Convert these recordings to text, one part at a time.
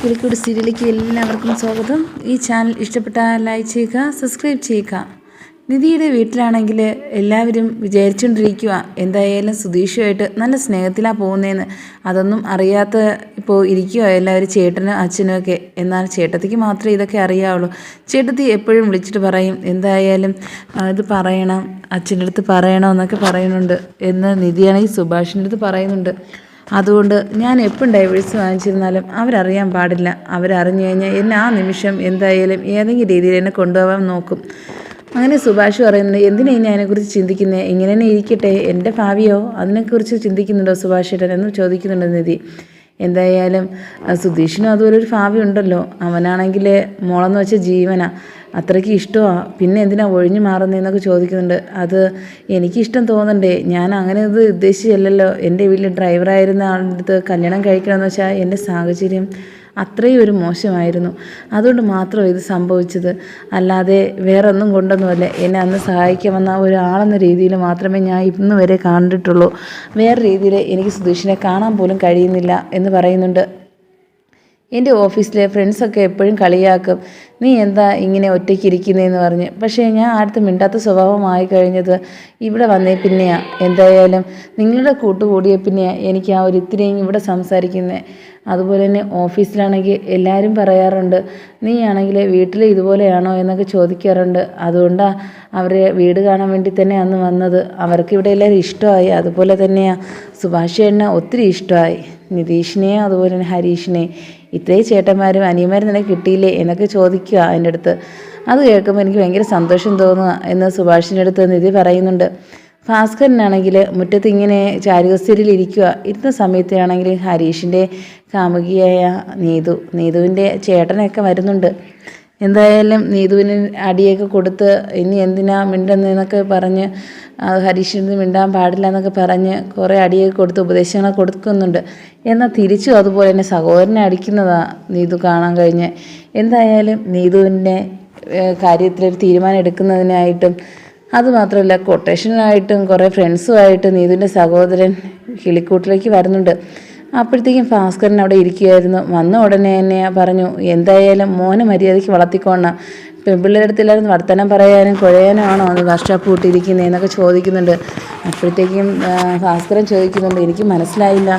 കിളിക്കൂട് സീരിയലിലേക്ക് എല്ലാവർക്കും സ്വാഗതം. ഈ ചാനൽ ഇഷ്ടപ്പെട്ടാൽ ലൈക്ക് ചെയ്യുക, സബ്സ്ക്രൈബ് ചെയ്യുക. നിധിയുടെ വീട്ടിലാണെങ്കിൽ എല്ലാവരും വിചാരിച്ചുകൊണ്ടിരിക്കുക എന്തായാലും സുധീഷുമായിട്ട് നല്ല സ്നേഹത്തിലാണ് പോകുന്നതെന്ന്. അതൊന്നും അറിയാത്ത ഇപ്പോൾ ഇരിക്കുക എല്ലാവരും, ചേട്ടനും അച്ഛനും ഒക്കെ. എന്നാൽ ചേട്ടത്തിക്ക് മാത്രമേ ഇതൊക്കെ അറിയാവുള്ളൂ. ചേട്ടത്തി എപ്പോഴും വിളിച്ചിട്ട് പറയും എന്തായാലും ഇത് പറയണം, അച്ഛൻ്റെ അടുത്ത് പറയണമെന്നൊക്കെ പറയുന്നുണ്ട് എന്ന് നിധിയാണെങ്കിൽ സുഭാഷിൻ്റെ അടുത്ത് പറയുന്നുണ്ട്. അതുകൊണ്ട് ഞാൻ എപ്പം ഡൈവേഴ്സ് വാങ്ങിച്ചിരുന്നാലും അവരറിയാൻ പാടില്ല. അവരറിഞ്ഞു കഴിഞ്ഞാൽ എന്നെ ആ നിമിഷം എന്തായാലും ഏതെങ്കിലും രീതിയിൽ എന്നെ കൊണ്ടുപോകാൻ നോക്കും. അങ്ങനെ സുഭാഷ് പറയുന്നുണ്ട്, എന്തിനാ ഇനി അതിനെക്കുറിച്ച് ചിന്തിക്കുന്നത്, ഇങ്ങനെ തന്നെ ഇരിക്കട്ടെ, എൻ്റെ ഭാവിയോ അതിനെക്കുറിച്ച് ചിന്തിക്കുന്നുണ്ടോ സുഭാഷ് ഏട്ടൻ എന്ന് ചോദിക്കുന്നുണ്ട് നിധി. എന്തായാലും സുധീഷിനും അതുപോലെ ഒരു ഭാവി ഉണ്ടല്ലോ. അവനാണെങ്കിൽ മോളെന്ന് വെച്ച ജീവനാ, അത്രയ്ക്ക് ഇഷ്ടമാണ്. പിന്നെ എന്തിനാ ഒഴിഞ്ഞു മാറുന്നതെന്നൊക്കെ ചോദിക്കുന്നുണ്ട്. അത് എനിക്കിഷ്ടം തോന്നണ്ടേ, ഞാൻ അങ്ങനെ ഇത് ഉദ്ദേശിച്ചല്ലോ. എൻ്റെ വീട്ടിൽ ഡ്രൈവറായിരുന്ന ആളുടെ അടുത്ത് കല്യാണം കഴിക്കണമെന്ന് വെച്ചാൽ എൻ്റെ സാഹചര്യം അത്രയും ഒരു മോശമായിരുന്നു. അതുകൊണ്ട് മാത്രം ഇത് സംഭവിച്ചത്, അല്ലാതെ വേറൊന്നും കൊണ്ടൊന്നുമല്ല. എന്നെ അന്ന് സഹായിക്കാൻ വന്ന ഒരാളെന്ന രീതിയിൽ മാത്രമേ ഞാൻ ഇന്ന് വരെ കണ്ടിട്ടുള്ളൂ. വേറെ രീതിയിൽ എനിക്ക് സുധീഷിനെ കാണാൻ പോലും കഴിയുന്നില്ല എന്ന് പറയുന്നുണ്ട്. എൻ്റെ ഓഫീസിലെ ഫ്രണ്ട്സൊക്കെ എപ്പോഴും കളിയാക്കും, നീ എന്താ ഇങ്ങനെ ഒറ്റയ്ക്ക് ഇരിക്കുന്നതെന്ന് പറഞ്ഞ്. പക്ഷേ ഞാൻ അടുത്ത് മിണ്ടാത്ത സ്വഭാവമായി കഴിഞ്ഞത് ഇവിടെ വന്നേ പിന്നെയാണ്. എന്തായാലും നിങ്ങളുടെ കൂട്ടുകൂടിയ പിന്നെയാണ് എനിക്ക് ആ ഒരു ഇത്തിരിയും ഇവിടെ സംസാരിക്കുന്നത്. അതുപോലെ തന്നെ ഓഫീസിലാണെങ്കിൽ എല്ലാവരും പറയാറുണ്ട്, നീ ആണെങ്കിൽ വീട്ടിൽ ഇതുപോലെയാണോ എന്നൊക്കെ ചോദിക്കാറുണ്ട്. അതുകൊണ്ടാണ് അവരെ വീട് കാണാൻ വേണ്ടി തന്നെ അന്ന് വന്നത്. അവർക്ക് ഇവിടെ എല്ലാവരും ഇഷ്ടമായി. അതുപോലെ തന്നെയാണ് സുഭാഷ് ചേട്ടനെ ഒത്തിരി ഇഷ്ടമായി, നിതീഷിനെയും അതുപോലെ തന്നെ ഹരീഷിനെയും. ഇത്രയും ചേട്ടന്മാരും അനിയന്മാരും തന്നെ കിട്ടിയില്ലേ എന്നൊക്കെ ചോദിക്കുക എൻ്റെ അടുത്ത്. അത് കേൾക്കുമ്പോൾ എനിക്ക് ഭയങ്കര സന്തോഷം തോന്നുക എന്ന് സുഭാഷിൻ്റെ അടുത്ത് നിധി പറയുന്നുണ്ട്. ഭാസ്കരനാണെങ്കിൽ മുറ്റത്ത് ഇങ്ങനെ ചാരുകസേരയിൽ ഇരുന്ന സമയത്താണെങ്കിൽ ഹരീഷിൻ്റെ കാമുകിയായ നീതുവിൻ്റെ ചേട്ടനൊക്കെ വരുന്നുണ്ട്. എന്തായാലും നീതുവിന് അടിയൊക്കെ കൊടുത്ത് ഇനി എന്തിനാ മിണ്ടുന്നതെന്നൊക്കെ പറഞ്ഞ് ഹരീഷിന് മിണ്ടാൻ പാടില്ല എന്നൊക്കെ പറഞ്ഞ് കുറേ അടിയൊക്കെ കൊടുത്ത് ഉപദേശങ്ങളൊക്കെ കൊടുക്കുന്നുണ്ട്. എന്നാൽ തിരിച്ചും അതുപോലെ തന്നെ സഹോദരനെ അടിക്കുന്നതാണ് നീതു കാണാൻ കഴിഞ്ഞ്. എന്തായാലും നീതുവിൻ്റെ കാര്യത്തിലൊരു തീരുമാനം എടുക്കുന്നതിനായിട്ടും അതുമാത്രമല്ല കൊട്ടേഷനായിട്ടും കുറേ ഫ്രണ്ട്സുമായിട്ട് നീതുവിൻ്റെ സഹോദരൻ കിളിക്കൂട്ടിലേക്ക് വരുന്നുണ്ട്. അപ്പോഴത്തേക്കും ഭാസ്കരൻ അവിടെ ഇരിക്കുകയായിരുന്നു. വന്ന ഉടനെ തന്നെ പറഞ്ഞു, എന്തായാലും മോനെ മര്യാദയ്ക്ക് വളർത്തിക്കൊള്ളണം. പെൺപിള്ളേരുടെ അടുത്തില്ലായിരുന്നു വർത്തമാനം പറയാനും കുഴയാനും ആണോ അത് വർക്ക്ഷോപ്പ് കൂട്ടിയിരിക്കുന്നത് എന്നൊക്കെ ചോദിക്കുന്നുണ്ട്. അപ്പോഴത്തേക്കും ഭാസ്കരൻ ചോദിക്കുന്നുണ്ട്, എനിക്ക് മനസ്സിലായില്ല,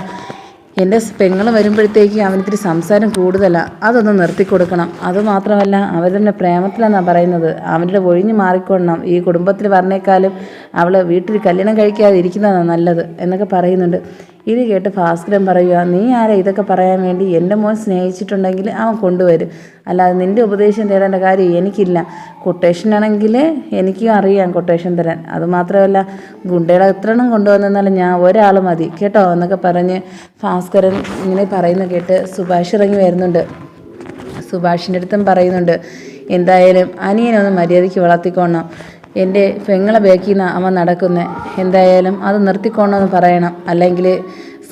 എൻ്റെ പെങ്ങൾ വരുമ്പോഴത്തേക്കും അവനിത്തിരി സംസാരം കൂടുതലാണ്, അതൊന്ന് നിർത്തിക്കൊടുക്കണം. അതുമാത്രമല്ല അവർ തന്നെ പ്രേമത്തിലെന്നാണ് പറയുന്നത്, അവരുടെ ഒഴിഞ്ഞു മാറിക്കൊള്ളണം. ഈ കുടുംബത്തിൽ പറഞ്ഞേക്കാളും അവൾ വീട്ടിൽ കല്യാണം കഴിക്കാതെ ഇരിക്കുന്നതാണ് നല്ലത് എന്നൊക്കെ പറയുന്നുണ്ട്. ഇത് കേട്ട് ഭാസ്കരൻ പറയുക, നീ ആരാ ഇതൊക്കെ പറയാൻ വേണ്ടി? എൻ്റെ മോൻ സ്നേഹിച്ചിട്ടുണ്ടെങ്കിൽ അവൻ കൊണ്ടുവരും, അല്ലാതെ നിൻ്റെ ഉപദേശം തേടേണ്ട കാര്യം എനിക്കില്ല. കൊട്ടേഷനാണെങ്കിൽ എനിക്കും അറിയാം കൊട്ടേഷൻ തരാൻ. അതുമാത്രമല്ല ഗുണ്ടകളെ എത്ര എണ്ണം കൊണ്ടുവന്നാലും ഞാൻ ഒരാൾ മതി കേട്ടോ എന്നൊക്കെ പറഞ്ഞ് ഭാസ്കരൻ ഇങ്ങനെ പറയുന്ന കേട്ട് സുഭാഷ് ഇറങ്ങി വരുന്നുണ്ട്. സുഭാഷിൻ്റെ അടുത്തും പറയുന്നുണ്ട്, എന്തായാലും അനിയനൊന്ന് മര്യാദയ്ക്ക് വളർത്തിക്കൊള്ളണം. എൻ്റെ പെങ്ങളെ ബേക്കിൽ നിന്ന് അവൻ നടക്കുന്നത്, എന്തായാലും അത് നിർത്തിക്കൊള്ളണമെന്ന് പറയണം, അല്ലെങ്കിൽ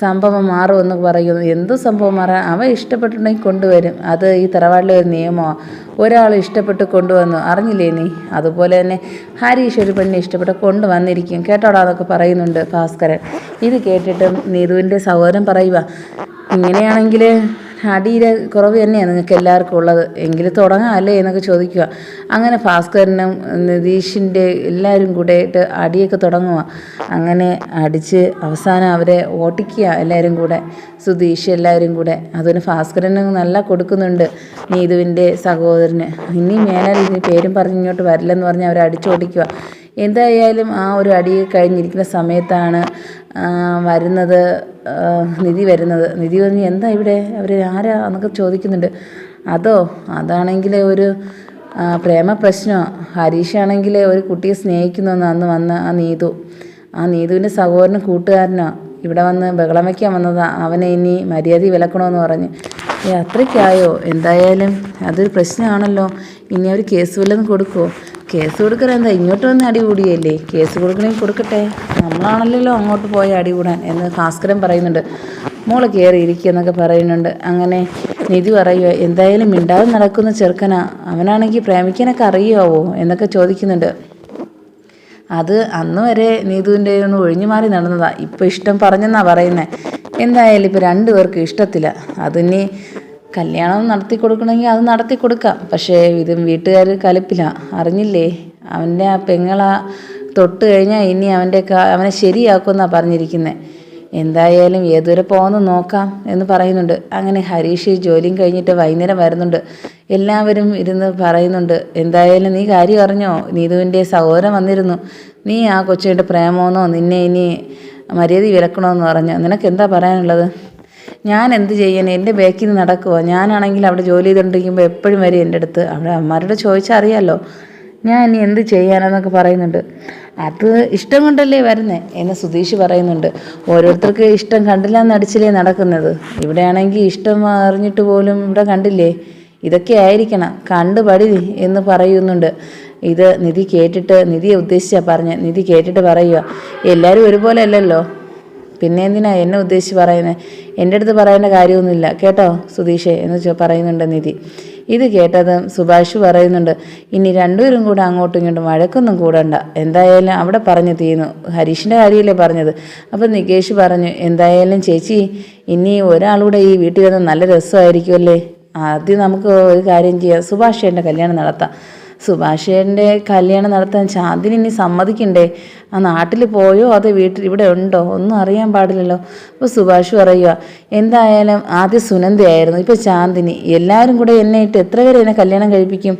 സംഭവം മാറുമെന്ന് പറയുന്നു. എന്ത് സംഭവം മാറാൻ? അവൻ ഇഷ്ടപ്പെട്ടിട്ടുണ്ടെങ്കിൽ കൊണ്ടുവരും. അത് ഈ തറവാട്ടിലെ ഒരു നിയമമാണ്. ഒരാൾ ഇഷ്ടപ്പെട്ട് കൊണ്ടുവന്നു, അറിഞ്ഞില്ലേ നീ? അതുപോലെ തന്നെ ഹരീഷ് ഒരു പെണ്ണിനെ ഇഷ്ടപ്പെട്ട് കൊണ്ടുവന്നിരിക്കും കേട്ടോടാ എന്നൊക്കെ പറയുന്നുണ്ട് ഭാസ്കരൻ. ഇത് കേട്ടിട്ടും നീതുവിൻ്റെ സഹോദരൻ പറയുക, ഇങ്ങനെയാണെങ്കിൽ അടിയുടെ കുറവ് തന്നെയാണ് നിങ്ങൾക്ക് എല്ലാവർക്കും ഉള്ളത്, എങ്കിലും തുടങ്ങാമല്ലേ എന്നൊക്കെ ചോദിക്കുക. അങ്ങനെ ഭാസ്കരനും നിതീഷിൻ്റെ എല്ലാവരും കൂടെ ആയിട്ട് അടിയൊക്കെ തുടങ്ങുക. അങ്ങനെ അടിച്ച് അവസാനം അവരെ ഓട്ടിക്കുക എല്ലാവരും കൂടെ, സുധീഷ് എല്ലാവരും കൂടെ. അതിന് ഭാസ്കരന് നല്ല കൊടുക്കുന്നുണ്ട് നീതുവിൻ്റെ സഹോദരന്. ഇനി മേലാൽ ഇനി പേരും പറഞ്ഞ് ഇങ്ങോട്ട് വരില്ലെന്ന് പറഞ്ഞ് അവരെ അടിച്ചോടിക്കുക. എന്തായാലും ആ ഒരു അടി കഴിഞ്ഞിരിക്കുന്ന സമയത്താണ് നിധി വരുന്നത്. നിധി പറഞ്ഞ്, എന്താ ഇവിടെ അവർ ആരാ എന്നൊക്കെ ചോദിക്കുന്നുണ്ട്. അതാണെങ്കിൽ ഒരു പ്രേമ പ്രശ്നമോ. ഹരീഷാണെങ്കിൽ ഒരു കുട്ടിയെ സ്നേഹിക്കുന്നെന്ന് അന്ന് വന്ന ആ നീതുവിൻ്റെ സഹോദരന് കൂട്ടുകാരനോ ഇവിടെ വന്ന് ബഹളം വയ്ക്കാൻ വന്നതാണ്. അവനെ ഇനി മര്യാദ വിലക്കണമെന്ന് പറഞ്ഞ്. അത്രയ്ക്കായോ? എന്തായാലും അതൊരു പ്രശ്നമാണല്ലോ. ഇനി അവർ കേസ് വല്ലതും കൊടുക്കുമോ? കേസ് കൊടുക്കാൻ എന്താ, ഇങ്ങോട്ട് വന്ന് അടി കൂടിയല്ലേ, കേസ് കൊടുക്കണമെങ്കിൽ കൊടുക്കട്ടെ, നമ്മളാണല്ലോ അങ്ങോട്ട് പോയ അടി കൂടാൻ എന്ന് ഭാസ്കരൻ പറയുന്നുണ്ട്. മോള് കയറി ഇരിക്കുക എന്നൊക്കെ പറയുന്നുണ്ട്. അങ്ങനെ നിധി പറയുക, എന്തായാലും മിണ്ടാതെ നടക്കുന്ന ചെറുക്കനാ, അവനാണെങ്കിൽ പ്രേമിക്കാനൊക്കെ അറിയാവോ എന്നൊക്കെ ചോദിക്കുന്നുണ്ട്. അത് അന്ന് വരെ നീതുവിൻ്റെ ഒന്ന് ഒഴിഞ്ഞു മാറി നടന്നതാണ്, ഇപ്പോൾ ഇഷ്ടം പറഞ്ഞെന്നാണ് പറയുന്നത്. എന്തായാലും ഇപ്പോൾ രണ്ടുപേർക്കും ഇഷ്ടത്തില്ല. അതിനി കല്യാണം നടത്തി കൊടുക്കണമെങ്കിൽ അത് നടത്തി കൊടുക്കാം. പക്ഷേ ഇത് വീട്ടുകാർ കലിപ്പില്ല. അറിഞ്ഞില്ലേ, അവൻ്റെ ആ പെങ്ങളെ തൊട്ട് കഴിഞ്ഞാൽ ഇനി അവനെ ശരിയാക്കുമെന്നാണ് പറഞ്ഞിരിക്കുന്നത്. എന്തായാലും ഏതുവരെ പോകുമെന്ന് നോക്കാം എന്ന് പറയുന്നുണ്ട്. അങ്ങനെ ഹരീഷ് ജോലിയും കഴിഞ്ഞിട്ട് വൈകുന്നേരം വരുന്നുണ്ട്. എല്ലാവരും ഇരുന്ന് പറയുന്നുണ്ട്, എന്തായാലും നീ കാര്യം അറിഞ്ഞോ, നീതുവിൻ്റെ സഹോദരൻ വന്നിരുന്നു. നീ ആ കൊച്ചിൻ്റെ പ്രേമമെന്നോ നിന്നെ ഇനി മര്യാദ വിലക്കണമെന്ന് പറഞ്ഞു. നിനക്ക് എന്താ പറയാനുള്ളത്? ഞാൻ എന്ത് ചെയ്യാൻ, എൻ്റെ ബാക്കിൽ നിന്ന് നടക്കുമോ? ഞാനാണെങ്കിൽ അവിടെ ജോലി ചെയ്തുകൊണ്ടിരിക്കുമ്പോൾ എപ്പോഴും വരും എൻ്റെ അടുത്ത്. അവിടെ അമ്മമാരോട് ചോദിച്ചാൽ അറിയാമല്ലോ, ഞാൻ ഇനി എന്ത് ചെയ്യാനെന്നൊക്കെ പറയുന്നുണ്ട്. അത് ഇഷ്ടം കൊണ്ടല്ലേ വരുന്നേ എന്ന് സുധീഷ് പറയുന്നുണ്ട്. ഓരോരുത്തർക്ക് ഇഷ്ടം കണ്ടില്ല എന്നടിച്ചില്ലേ നടക്കുന്നത്. ഇവിടെയാണെങ്കിൽ ഇഷ്ടം അറിഞ്ഞിട്ട് പോലും ഇവിടെ കണ്ടില്ലേ. ഇതൊക്കെ ആയിരിക്കണം, കണ്ടു പടി എന്ന് പറയുന്നുണ്ട്. ഇത് നിധി കേട്ടിട്ട്, നിധിയെ ഉദ്ദേശിച്ചാണ് പറഞ്ഞ്, നിധി കേട്ടിട്ട് പറയുക, എല്ലാവരും ഒരുപോലെ അല്ലല്ലോ, പിന്നെ എന്തിനാ എന്നെ ഉദ്ദേശിച്ച് പറയുന്നത്? എൻ്റെ അടുത്ത് പറയേണ്ട കാര്യമൊന്നുമില്ല കേട്ടോ സുധീഷേ എന്ന് പറയുന്നുണ്ട് നിധി. ഇത് കേട്ടതും സുഭാഷ് പറയുന്നുണ്ട്, ഇനി രണ്ടുപേരും കൂടെ അങ്ങോട്ടും ഇങ്ങോട്ടും വഴക്കൊന്നും കൂടണ്ട, എന്തായാലും അവിടെ പറഞ്ഞു തീർന്നു. ഹരീഷിൻ്റെ കാര്യമല്ലേ പറഞ്ഞത്. അപ്പം നികേഷ് പറഞ്ഞു, എന്തായാലും ചേച്ചി ഇനി ഒരാളൂടെ ഈ വീട്ടിൽ വന്ന് നല്ല രസമായിരിക്കുമല്ലേ. ആദ്യം നമുക്ക് ഒരു കാര്യം ചെയ്യാം, സുഭാഷേൻ്റെ കല്യാണം നടത്താം. സുഭാഷേൻ്റെ കല്യാണം നടത്താൻ ചാന്ദിനി ഇനി സമ്മതിക്കണ്ടേ? ആ നാട്ടിൽ പോയോ അതോ ഇവിടെ ഉണ്ടോ ഒന്നും അറിയാൻ പാടില്ലല്ലോ. അപ്പോൾ സുഭാഷ് പറയുക, എന്തായാലും ആദ്യം സുനന്ദയായിരുന്നു, ഇപ്പോൾ ചാന്ദിനി. എല്ലാവരും കൂടെ എന്നെ ഇട്ട് എത്ര പേരെ എന്നെ കല്യാണം കഴിപ്പിക്കും?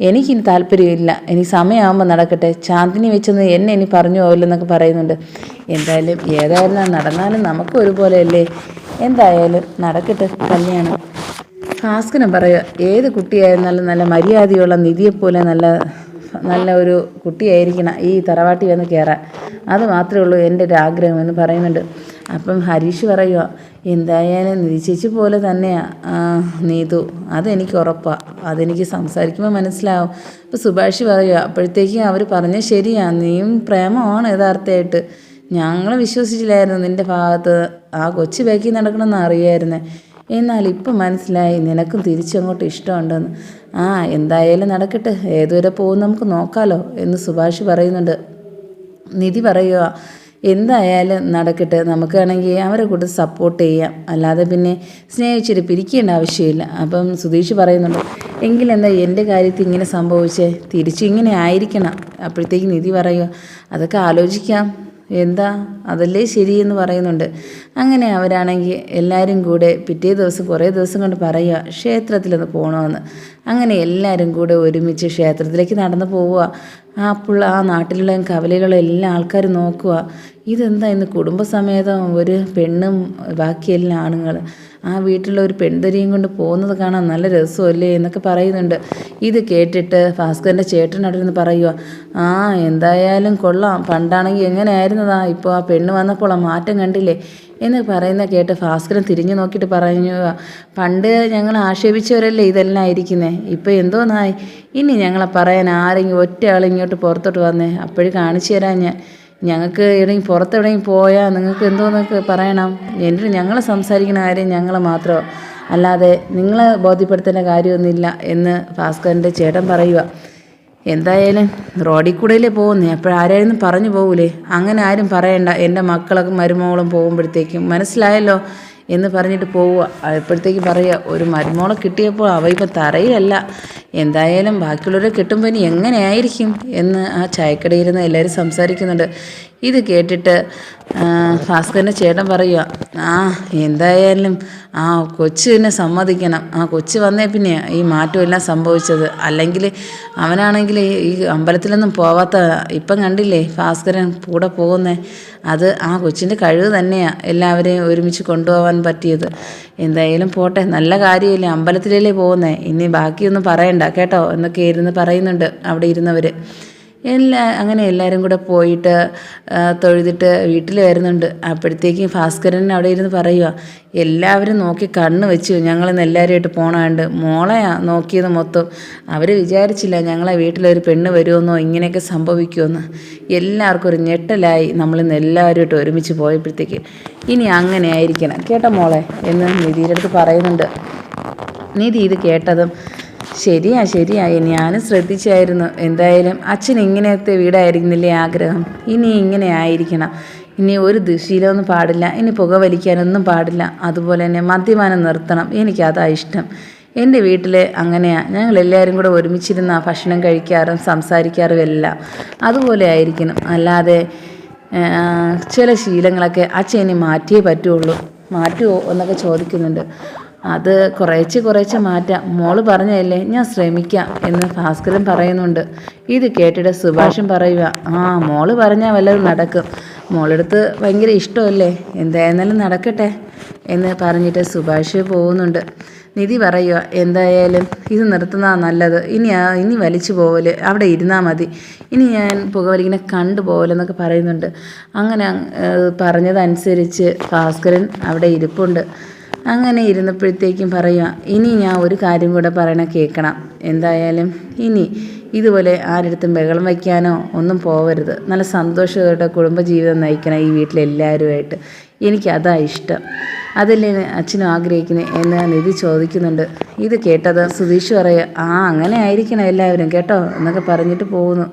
എനിക്കിനി താല്പര്യമില്ല, എനിക്ക് സമയമാകുമ്പോൾ നടക്കട്ടെ. ചാന്ദിനി വെച്ചെന്ന് എന്നെ ഇനി പറഞ്ഞു പോവില്ലെന്നൊക്കെ പറയുന്നുണ്ട്. ഏതായാലും നടന്നാലും നമുക്ക് ഒരുപോലെയല്ലേ. എന്തായാലും നടക്കട്ടെ കല്യാണം. ഭാസ്കരൻ പറയുക, ഏത് കുട്ടിയായിരുന്നാലും നല്ല മര്യാദയുള്ള നിധിയെപ്പോലെ നല്ല ഒരു കുട്ടിയായിരിക്കണം ഈ തറവാട്ടി വന്ന് കയറാൻ. അത് മാത്രമേ ഉള്ളൂ എൻ്റെ ഒരു ആഗ്രഹം എന്ന് പറയുന്നുണ്ട്. അപ്പം ഹരീഷ് പറയുക, എന്തായാലും നിധി ചേച്ചി പോലെ തന്നെയാണ് നീതു, അതെനിക്ക് ഉറപ്പാണ്, അതെനിക്ക് സംസാരിക്കുമ്പോൾ മനസ്സിലാവും. അപ്പോൾ സുഭാഷ് പറയുക, അപ്പോഴത്തേക്കും അവർ പറഞ്ഞ ശരിയാണ്, നീയും പ്രേമമാണ് യഥാർത്ഥമായിട്ട്. ഞങ്ങൾ വിശ്വസിച്ചില്ലായിരുന്നു നിൻ്റെ ഭാഗത്ത് ആ കൊച്ചു ബാക്കി നടക്കണമെന്ന് അറിയായിരുന്നേ. എന്നാൽ ഇപ്പം മനസ്സിലായി നിനക്കും തിരിച്ചങ്ങോട്ട് ഇഷ്ടമുണ്ടെന്ന്. എന്തായാലും നടക്കട്ടെ, ഏതുവരെ പോകും നമുക്ക് നോക്കാമല്ലോ എന്ന് സുഭാഷ് പറയുന്നുണ്ട്. നിധി പറയുക, എന്തായാലും നടക്കട്ടെ, നമുക്കാണെങ്കിൽ അവരെ കൂടെ സപ്പോർട്ട് ചെയ്യാം, അല്ലാതെ പിന്നെ സ്നേഹിച്ചിട്ട് പിരിക്കേണ്ട ആവശ്യമില്ല. അപ്പം സുധീഷ് പറയുന്നുണ്ട്, എങ്കിലെന്താ എൻ്റെ കാര്യത്തിൽ ഇങ്ങനെ സംഭവിച്ചേ, തിരിച്ചു ഇങ്ങനെ ആയിരിക്കണം. അപ്പോഴത്തേക്ക് നിധി പറയുക, അതൊക്കെ ആലോചിക്കാം, എന്താ അതല്ലേ ശരിയെന്ന് പറയുന്നുണ്ട്. അങ്ങനെ അവരാണെങ്കിൽ എല്ലാവരും കൂടെ പിറ്റേ ദിവസം കുറേ ദിവസം കൊണ്ട് പറയുക ക്ഷേത്രത്തിലൊന്ന് പോകണമെന്ന്. അങ്ങനെ എല്ലാവരും കൂടെ ഒരുമിച്ച് ക്ഷേത്രത്തിലേക്ക് നടന്നു പോവുക. ആ നാട്ടിലുള്ള കവലയിലുള്ള എല്ലാ ആൾക്കാരും നോക്കുക, ഇതെന്താ ഇന്ന് കുടുംബസമേതം ഒരു പെണ്ണും ബാക്കിയെല്ലാം ആണുങ്ങൾ ആ വീട്ടിലുള്ള ഒരു പെൺതരിയും കൊണ്ട് പോകുന്നത് കാണാൻ നല്ല രസമല്ലേ എന്നൊക്കെ പറയുന്നുണ്ട്. ഇത് കേട്ടിട്ട് ഭാസ്കരൻ്റെ ചേട്ടൻ അവിടെ നിന്ന് പറയുക, എന്തായാലും കൊള്ളാം, പണ്ടാണെങ്കിൽ എങ്ങനെയായിരുന്നതാ, ഇപ്പോൾ ആ പെണ്ണ് വന്നപ്പോൾ ആ മാറ്റം കണ്ടില്ലേ എന്ന് പറയുന്ന കേട്ട് ഭാസ്കരൻ തിരിഞ്ഞു നോക്കിയിട്ട് പറഞ്ഞു, പണ്ട് ഞങ്ങൾ ആക്ഷേപിച്ചവരല്ലേ ഇതെല്ലാം ഇരിക്കുന്നത്, ഇപ്പോൾ എന്തോന്നായി, ഇനി ഞങ്ങളെ പറയാൻ ആരെങ്കിലും ഒറ്റ ആളിങ്ങോട്ട് പുറത്തോട്ട് വന്നേ, അപ്പോഴും കാണിച്ചു തരാം ഞങ്ങൾക്ക് എവിടെയെങ്കിലും പുറത്തെവിടെയെങ്കിലും പോയാൽ നിങ്ങൾക്ക് എന്തോന്നൊക്കെ പറയണം. ഞങ്ങൾ സംസാരിക്കുന്ന കാര്യം ഞങ്ങൾ മാത്രമോ, അല്ലാതെ നിങ്ങളെ ബോധ്യപ്പെടുത്തേണ്ട കാര്യമൊന്നുമില്ല എന്ന് ഭാസ്കരൻ്റെ ചേട്ടൻ പറയുക. എന്തായാലും റോഡിൽ കൂടെയല്ലേ പോകുന്നേ, അപ്പോഴാരായിരുന്നു പറഞ്ഞു പോകൂലേ, അങ്ങനെ ആരും പറയണ്ട, എൻ്റെ മക്കളൊക്കെ മരുമോളും പോകുമ്പോഴത്തേക്കും മനസ്സിലായല്ലോ എന്ന് പറഞ്ഞിട്ട് പോവുക. അപ്പോഴത്തേക്ക് പറയുക, ഒരു മരുമോളെ കിട്ടിയപ്പോൾ അവ ഇപ്പം തറയിലല്ല, എന്തായാലും ബാക്കിയുള്ളവരെ കിട്ടുമ്പോൾ ഇനി എങ്ങനെയായിരിക്കും എന്ന് ആ ചായക്കടയിരുന്ന് എല്ലാവരും സംസാരിക്കുന്നുണ്ട്. ഇത് കേട്ടിട്ട് ഭാസ്കരൻ്റെ ചേട്ടൻ പറയുക, എന്തായാലും ആ കൊച്ചിനെ സമ്മതിക്കണം, ആ കൊച്ച് വന്നേ പിന്നെ ഈ മാറ്റമെല്ലാം സംഭവിച്ചത്, അല്ലെങ്കിൽ അവനാണെങ്കിൽ ഈ അമ്പലത്തിലൊന്നും പോവാത്ത, ഇപ്പം കണ്ടില്ലേ ഭാസ്കരൻ കൂടെ പോകുന്നേ, അത് ആ കൊച്ചിൻ്റെ കഴിവ് തന്നെയാണ് എല്ലാവരെയും ഒരുമിച്ച് കൊണ്ടുപോകാൻ പറ്റിയത്. എന്തായാലും പോട്ടെ, നല്ല കാര്യമില്ലേ, അമ്പലത്തിലല്ലേ പോകുന്നേ, ഇനി ബാക്കിയൊന്നും പറയണ്ട കേട്ടോ എന്നൊക്കെ ഇരുന്ന് പറയുന്നുണ്ട് അവിടെ ഇരുന്നവർ. അങ്ങനെ എല്ലാവരും കൂടെ പോയിട്ട് തൊഴുതിട്ട് വീട്ടിൽ വരുന്നുണ്ട്. അപ്പോഴത്തേക്കും ഭാസ്കരൻ അവിടെ ഇരുന്ന് പറയുക, എല്ലാവരും നോക്കി കണ്ണ് വെച്ചു ഞങ്ങളിന്ന് എല്ലാവരുമായിട്ട് പോണാണ്ട്, മോളെയാ നോക്കിയത് മൊത്തം, അവർ വിചാരിച്ചില്ല ഞങ്ങളെ വീട്ടിലൊരു പെണ്ണ് വരുമെന്നോ ഇങ്ങനെയൊക്കെ സംഭവിക്കുമെന്ന്. എല്ലാവർക്കും ഒരു ഞെട്ടലായി നമ്മളിന്ന് എല്ലാവരുമായിട്ട് ഒരുമിച്ച് പോയപ്പോഴത്തേക്ക്. ഇനി അങ്ങനെ ആയിരിക്കണം കേട്ടോ മോളെ എന്ന് നിധിയുടെ അടുത്ത് പറയുന്നുണ്ട്. നിധി ഇത് കേട്ടതും, ശരിയായി ഞാനും ശ്രദ്ധിച്ചായിരുന്നു, എന്തായാലും അച്ഛൻ ഇങ്ങനത്തെ വീടായിരുന്നില്ലേ ആഗ്രഹം, ഇനി ഇങ്ങനെ ആയിരിക്കണം ഇനി ഒരു ദുശീലമൊന്നും പാടില്ല, ഇനി പുക വലിക്കാനൊന്നും പാടില്ല, അതുപോലെ തന്നെ മദ്യപാനം നിർത്തണം, എനിക്കതാ ഇഷ്ടം. എൻ്റെ വീട്ടിൽ അങ്ങനെയാണ്, ഞങ്ങളെല്ലാവരും കൂടെ ഒരുമിച്ചിരുന്ന ഭക്ഷണം കഴിക്കാറും സംസാരിക്കാറും എല്ലാം അതുപോലെ ആയിരിക്കണം. അല്ലാതെ ചില ശീലങ്ങളൊക്കെ അച്ഛൻ ഇനി മാറ്റിയേ പറ്റുള്ളൂ, മാറ്റുമോ എന്നൊക്കെ ചോദിക്കുന്നുണ്ട്. അത് കുറേശ്ശെ മാറ്റാം, മോള് പറഞ്ഞതല്ലേ, ഞാൻ ശ്രമിക്കാം എന്ന് ഭാസ്കരൻ പറയുന്നുണ്ട്. ഇത് കേട്ടിട്ട് സുഭാഷും പറയുക, മോള് പറഞ്ഞാൽ വല്ലതും നടക്കും, മോളെടുത്ത് ഭയങ്കര ഇഷ്ടമല്ലേ, എന്തായിരുന്നാലും നടക്കട്ടെ എന്ന് പറഞ്ഞിട്ട് സുഭാഷ് പോകുന്നുണ്ട്. നിധി പറയുക, എന്തായാലും ഇത് നിർത്തുന്നതാണ് നല്ലത്, ഇനി വലിച്ചു പോവല്, അവിടെ ഇരുന്നാൽ മതി, ഇനി ഞാൻ പുകവലിങ്ങനെ കണ്ടു പോകലെന്നൊക്കെ പറയുന്നുണ്ട്. അങ്ങനെ പറഞ്ഞതനുസരിച്ച് ഭാസ്കരൻ അവിടെ ഇരിപ്പുണ്ട്. അങ്ങനെ ഇരുന്നപ്പോഴത്തേക്കും പറയുക, ഇനി ഞാൻ ഒരു കാര്യം കൂടെ പറയണ കേൾക്കണം, എന്തായാലും ഇനി ഇതുപോലെ ആരെടുത്തും ബഹളം വയ്ക്കാനോ ഒന്നും പോവരുത്, നല്ല സന്തോഷത്തോടെ കുടുംബജീവിതം നയിക്കണം ഈ വീട്ടിലെല്ലാവരുമായിട്ട്, എനിക്കതാ ഇഷ്ടം, അതല്ലേ അച്ഛനും ആഗ്രഹിക്കുന്നത് എന്ന് നിധി ചോദിക്കുന്നുണ്ട്. ഇത് കേട്ടത് സുധീഷ് പറയുക, അങ്ങനെ ആയിരിക്കണം എല്ലാവരും കേട്ടോ എന്നൊക്കെ പറഞ്ഞിട്ട് പോകുന്നു.